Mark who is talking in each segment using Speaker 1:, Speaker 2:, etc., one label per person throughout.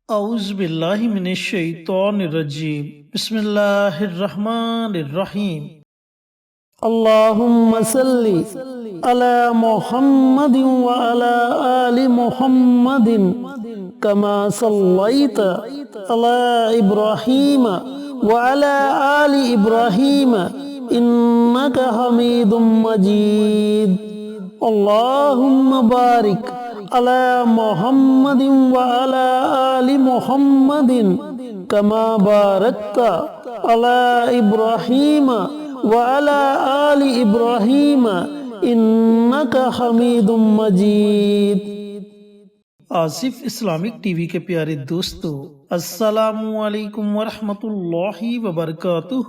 Speaker 1: اعوذ باللہ من الشیطان الرجیم بسم اللہ الرحمن الرحیم
Speaker 2: اللهم صل على محمد وعلى آل محمد كما صليت على إبراهيم وعلى آل إبراهيم إنك حميد مجيد اللهم بارك على محمد وعلى آل محمد كما باركت على إبراهيم وعلى آل إبراهيم إنك حميد مجيد۔
Speaker 1: آصف اسلامک ٹی وی کے پیارے دوستو، السلام علیکم ورحمۃ اللہ وبرکاتہ۔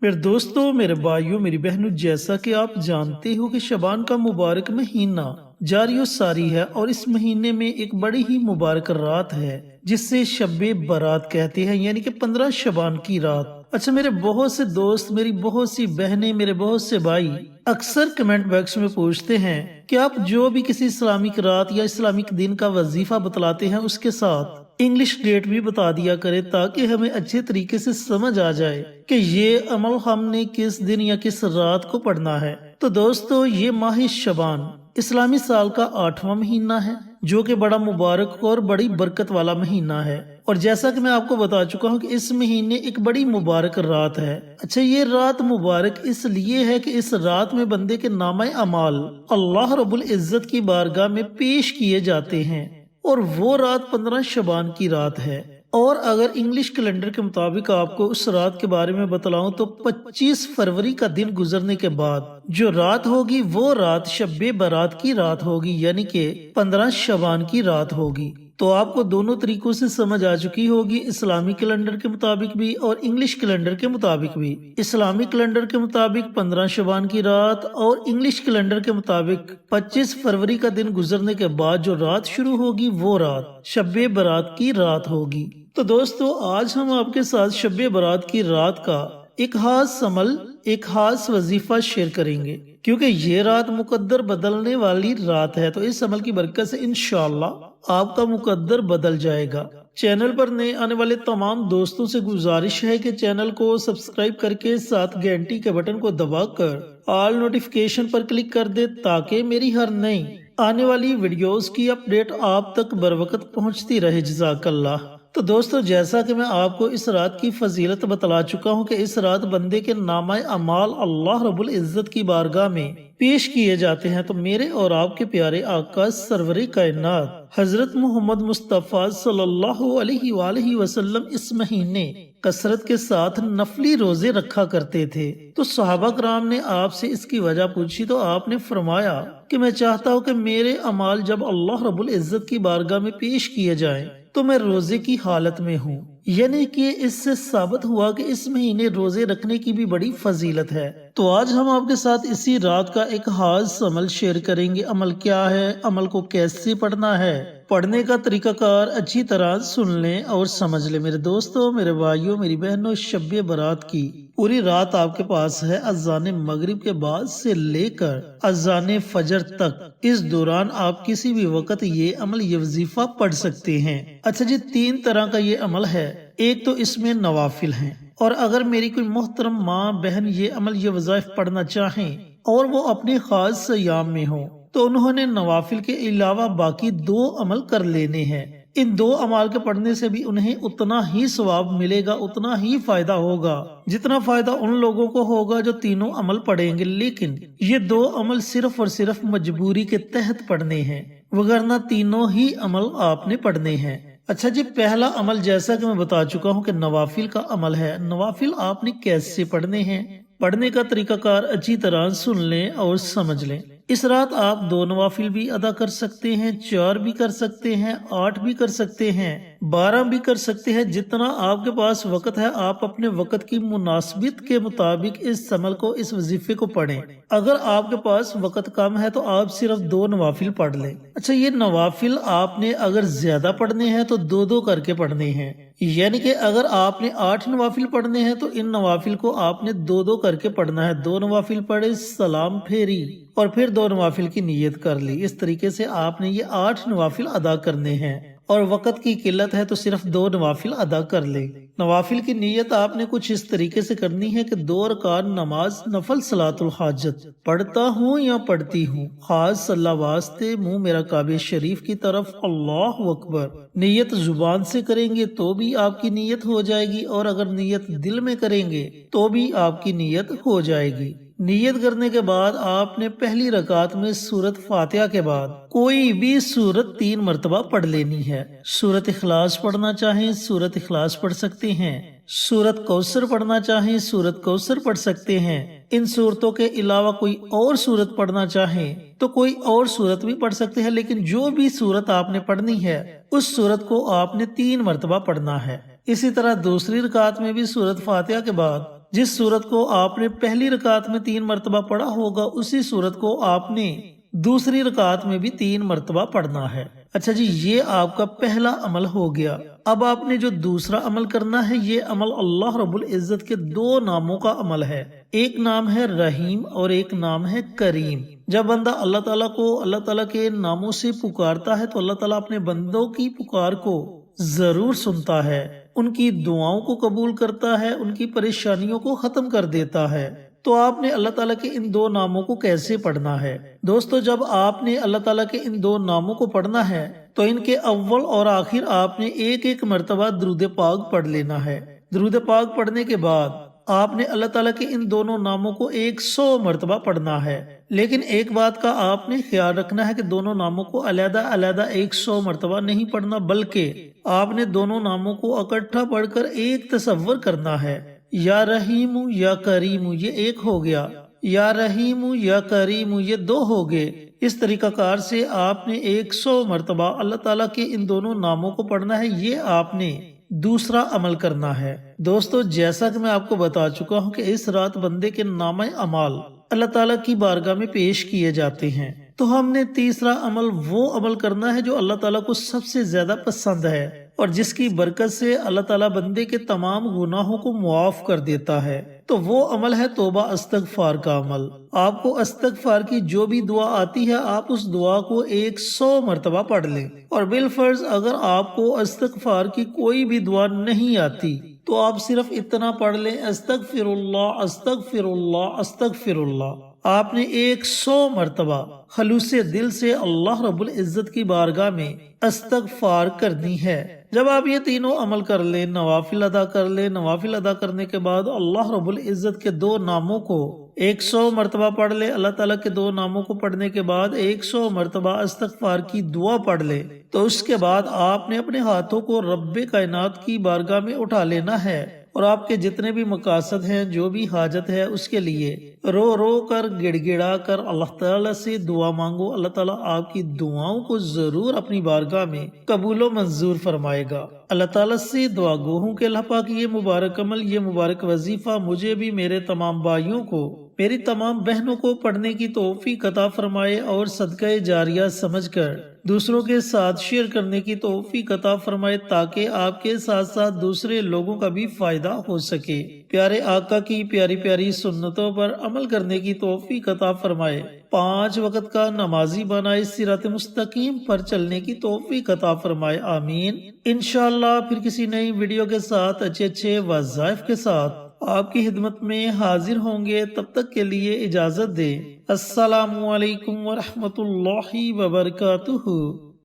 Speaker 1: میرے دوستو، میرے بھائیوں، میری بہنوں، جیسا کہ آپ جانتے ہو کہ شعبان کا مبارک مہینہ جاری و ساری ہے، اور اس مہینے میں ایک بڑی ہی مبارک رات ہے جس سے شب برات کہتے ہیں، یعنی کہ 15 شعبان کی رات۔ اچھا، میرے بہت سے دوست، میری بہت سی بہنیں، میرے بہت سے بھائی اکثر کمنٹ باکس میں پوچھتے ہیں کہ آپ جو بھی کسی اسلامک رات یا اسلامک دن کا وظیفہ بتلاتے ہیں اس کے ساتھ انگلش ڈیٹ بھی بتا دیا کرے، تاکہ ہمیں اچھے طریقے سے سمجھ آ جائے کہ یہ عمل ہم نے کس دن یا کس رات کو پڑھنا ہے۔ تو دوستو، یہ ماہ شعبان اسلامی سال کا 8واں مہینہ ہے، جو کہ بڑا مبارک اور بڑی برکت والا مہینہ ہے، اور جیسا کہ میں آپ کو بتا چکا ہوں کہ اس مہینے ایک بڑی مبارک رات ہے۔ اچھا، یہ رات مبارک اس لیے ہے کہ اس رات میں بندے کے نامہ اعمال اللہ رب العزت کی بارگاہ میں پیش کیے جاتے ہیں، اور وہ رات 15 شعبان کی رات ہے۔ اور اگر انگلش کیلنڈر کے مطابق آپ کو اس رات کے بارے میں بتلاؤں تو 25 فروری کا دن گزرنے کے بعد جو رات ہوگی وہ رات شب برات کی رات ہوگی، یعنی کہ 15 شعبان کی رات ہوگی۔ تو آپ کو دونوں طریقوں سے سمجھ آ چکی ہوگی، اسلامی کیلنڈر کے مطابق بھی اور انگلش کیلنڈر کے مطابق بھی۔ اسلامی کیلنڈر کے مطابق 15 شعبان کی رات، اور انگلش کیلنڈر کے مطابق 25 فروری کا دن گزرنے کے بعد جو رات شروع ہوگی وہ رات شب برات کی رات ہوگی۔ تو دوستو، آج ہم آپ کے ساتھ شب برات کی رات کا ایک خاص عمل، ایک خاص وظیفہ شیئر کریں گے، کیونکہ یہ رات مقدر بدلنے والی رات ہے، تو اس عمل کی برکت سے انشاءاللہ آپ کا مقدر بدل جائے گا۔ چینل پر نئے آنے والے تمام دوستوں سے گزارش ہے کہ چینل کو سبسکرائب کر کے ساتھ گھنٹی کے بٹن کو دبا کر آل نوٹیفیکیشن پر کلک کر دے، تاکہ میری ہر نئی آنے والی ویڈیوز کی اپڈیٹ آپ تک بروقت پہنچتی رہے۔ جزاک اللہ۔ تو دوستو، جیسا کہ میں آپ کو اس رات کی فضیلت بتلا چکا ہوں کہ اس رات بندے کے نامہ اعمال اللہ رب العزت کی بارگاہ میں پیش کیے جاتے ہیں، تو میرے اور آپ کے پیارے آقا سرور کائنات حضرت محمد مصطفیٰ صلی اللہ علیہ وآلہ وسلم اس مہینے کثرت کے ساتھ نفلی روزے رکھا کرتے تھے۔ تو صحابہ کرام نے آپ سے اس کی وجہ پوچھی، تو آپ نے فرمایا کہ میں چاہتا ہوں کہ میرے اعمال جب اللہ رب العزت کی بارگاہ میں پیش کیے جائیں تو میں روزے کی حالت میں ہوں، یعنی کہ اس سے ثابت ہوا کہ اس مہینے روزے رکھنے کی بھی بڑی فضیلت ہے۔ تو آج ہم آپ کے ساتھ اسی رات کا ایک خاص عمل شیئر کریں گے۔ عمل کیا ہے، عمل کو کیسے پڑھنا ہے، پڑھنے کا طریقہ کار اچھی طرح سن لیں اور سمجھ لیں۔ میرے دوستوں، میرے بھائیوں، میری بہنوں، شب برات کی پوری رات آپ کے پاس ہے، اذان مغرب کے بعد سے لے کر اذان فجر تک۔ اس دوران آپ کسی بھی وقت یہ عمل، یہ وظیفہ پڑھ سکتے ہیں۔ اچھا جی، 3 طرح کا یہ عمل ہے۔ ایک تو اس میں نوافل ہیں، اور اگر میری کوئی محترم ماں بہن یہ عمل، یہ وظائف پڑھنا چاہیں اور وہ اپنے خاص ایام میں ہوں، تو انہوں نے نوافل کے علاوہ باقی 2 عمل کر لینے ہیں۔ ان 2 اعمال کے پڑھنے سے بھی انہیں اتنا ہی ثواب ملے گا، اتنا ہی فائدہ ہوگا جتنا فائدہ ان لوگوں کو ہوگا جو تینوں عمل پڑھیں گے۔ لیکن یہ 2 عمل صرف اور صرف مجبوری کے تحت پڑھنے ہیں، وگرنہ تینوں ہی عمل آپ نے پڑھنے ہیں۔ اچھا جی، پہلا عمل جیسا کہ میں بتا چکا ہوں کہ نوافل کا عمل ہے۔ نوافل آپ نے کیسے پڑھنے ہیں، پڑھنے کا طریقہ کار اچھی طرح سن لیں اور سمجھ لیں۔ اس رات آپ 2 نوافل بھی ادا کر سکتے ہیں، 4 بھی کر سکتے ہیں، 8 بھی کر سکتے ہیں، 12 بھی کر سکتے ہیں۔ جتنا آپ کے پاس وقت ہے، آپ اپنے وقت کی مناسبت کے مطابق اس عمل کو، اس وظیفے کو پڑھیں۔ اگر آپ کے پاس وقت کم ہے تو آپ صرف 2 نوافل پڑھ لیں۔ اچھا، یہ نوافل آپ نے اگر زیادہ پڑھنے ہیں تو 2 کر کے پڑھنے ہیں، یعنی کہ اگر آپ نے 8 نوافل پڑھنے ہیں تو ان نوافل کو آپ نے 2 کر کے پڑھنا ہے۔ 2 نوافل پڑھے، سلام پھیری، اور پھر 2 نوافل کی نیت کر لی۔ اس طریقے سے آپ نے یہ 8 نوافل ادا کرنے ہیں، اور وقت کی قلت ہے تو صرف 2 نوافل ادا کر لے۔ نوافل کی نیت آپ نے کچھ اس طریقے سے کرنی ہے کہ 2 رکعت نماز نفل صلاۃ الحاجت پڑھتا ہوں یا پڑھتی ہوں، خاص اللہ واسطے منہ میرا کعبہ شریف کی طرف، اللہ اکبر۔ نیت زبان سے کریں گے تو بھی آپ کی نیت ہو جائے گی، اور اگر نیت دل میں کریں گے تو بھی آپ کی نیت ہو جائے گی۔ نیت کرنے کے بعد آپ نے پہلی رکعت میں سورت فاتحہ کے بعد کوئی بھی سورت 3 مرتبہ پڑھ لینی ہے۔ سورت اخلاص پڑھنا چاہیں سورت اخلاص پڑھ سکتے ہیں، سورت کوثر پڑھنا چاہیں سورت کوثر پڑھ سکتے ہیں۔ ان صورتوں کے علاوہ کوئی اور سورت پڑھنا چاہیں تو کوئی اور سورت بھی پڑھ سکتے ہیں، لیکن جو بھی سورت آپ نے پڑھنی ہے اس سورت کو آپ نے 3 مرتبہ پڑھنا ہے۔ اسی طرح دوسری رکعت میں بھی سورت فاتحہ کے بعد جس سورت کو آپ نے پہلی رکعت میں 3 مرتبہ پڑھا ہوگا اسی سورت کو آپ نے دوسری رکعت میں بھی 3 مرتبہ پڑھنا ہے۔ اچھا جی، یہ آپ کا پہلا عمل ہو گیا۔ اب آپ نے جو دوسرا عمل کرنا ہے، یہ عمل اللہ رب العزت کے 2 ناموں کا عمل ہے۔ ایک نام ہے رحیم اور ایک نام ہے کریم۔ جب بندہ اللہ تعالیٰ کو اللہ تعالیٰ کے ناموں سے پکارتا ہے تو اللہ تعالیٰ اپنے بندوں کی پکار کو ضرور سنتا ہے، ان کی دعاؤں کو قبول کرتا ہے، ان کی پریشانیوں کو ختم کر دیتا ہے۔ تو آپ نے اللہ تعالیٰ کے ان 2 ناموں کو کیسے پڑھنا ہے؟ دوستو، جب آپ نے اللہ تعالیٰ کے ان 2 ناموں کو پڑھنا ہے تو ان کے اول اور آخر آپ نے ایک مرتبہ درود پاک پڑھ لینا ہے۔ درود پاک پڑھنے کے بعد آپ نے اللہ تعالیٰ کے ان دونوں ناموں کو 100 مرتبہ پڑھنا ہے، لیکن ایک بات کا آپ نے خیال رکھنا ہے کہ دونوں ناموں کو علیحدہ علیحدہ 100 مرتبہ نہیں پڑھنا، بلکہ آپ نے دونوں ناموں کو اکٹھا پڑھ کر ایک تصور کرنا ہے۔ یا رحیم یا کریم یہ ایک ہو گیا، یا رحیم یا کریم یہ 2 ہو گئے۔ اس طریقہ کار سے آپ نے 100 مرتبہ اللہ تعالیٰ کے ان دونوں ناموں کو پڑھنا ہے، یہ آپ نے دوسرا عمل کرنا ہے۔ دوستو، جیسا کہ میں آپ کو بتا چکا ہوں کہ اس رات بندے کے نامہ اعمال اللہ تعالیٰ کی بارگاہ میں پیش کیے جاتے ہیں، تو ہم نے تیسرا عمل وہ عمل کرنا ہے جو اللہ تعالیٰ کو سب سے زیادہ پسند ہے اور جس کی برکت سے اللہ تعالیٰ بندے کے تمام گناہوں کو معاف کر دیتا ہے۔ تو وہ عمل ہے توبہ استغفار کا عمل۔ آپ کو استغفار کی جو بھی دعا آتی ہے آپ اس دعا کو 100 مرتبہ پڑھ لیں، اور بالفرض اگر آپ کو استغفار کی کوئی بھی دعا نہیں آتی تو آپ صرف اتنا پڑھ لیں، استغفر اللہ استغفر اللہ استغفر اللہ۔ آپ نے 100 مرتبہ خلوص دل سے اللہ رب العزت کی بارگاہ میں استغفار کرنی ہے۔ جب آپ یہ تینوں عمل کر لیں، نوافل ادا کر لیں، نوافل ادا کرنے کے بعد اللہ رب العزت کے 2 ناموں کو 100 مرتبہ پڑھ لے، اللہ تعالیٰ کے 2 ناموں کو پڑھنے کے بعد 100 مرتبہ استغفار کی دعا پڑھ لے، تو اس کے بعد آپ نے اپنے ہاتھوں کو رب کائنات کی بارگاہ میں اٹھا لینا ہے، اور آپ کے جتنے بھی مقاصد ہیں، جو بھی حاجت ہے، اس کے لیے رو رو کر گڑ گڑا کر اللہ تعالیٰ سے دعا مانگو۔ اللہ تعالیٰ آپ کی دعاؤں کو ضرور اپنی بارگاہ میں قبول و منظور فرمائے گا۔ اللہ تعالیٰ سے دعا گو ہوں کہ اللہ پاک یہ مبارک عمل، یہ مبارک وظیفہ مجھے بھی، میرے تمام بھائیوں کو، میری تمام بہنوں کو پڑھنے کی توفیق عطا فرمائے، اور صدقہ جاریہ سمجھ کر دوسروں کے ساتھ شیئر کرنے کی توفیق عطا فرمائے، تاکہ آپ کے ساتھ ساتھ دوسرے لوگوں کا بھی فائدہ ہو سکے۔ پیارے آقا کی پیاری پیاری سنتوں پر عمل کرنے کی توفیق عطا فرمائے، 5 وقت کا نمازی بنائے، صراط مستقیم پر چلنے کی توفیق عطا فرمائے، آمین۔ انشاءاللہ پھر کسی نئی ویڈیو کے ساتھ اچھے وظائف کے ساتھ آپ کی خدمت میں حاضر ہوں گے۔ تب تک کے لیے اجازت دیں۔ السلام علیکم ورحمۃ اللہ وبرکاتہ۔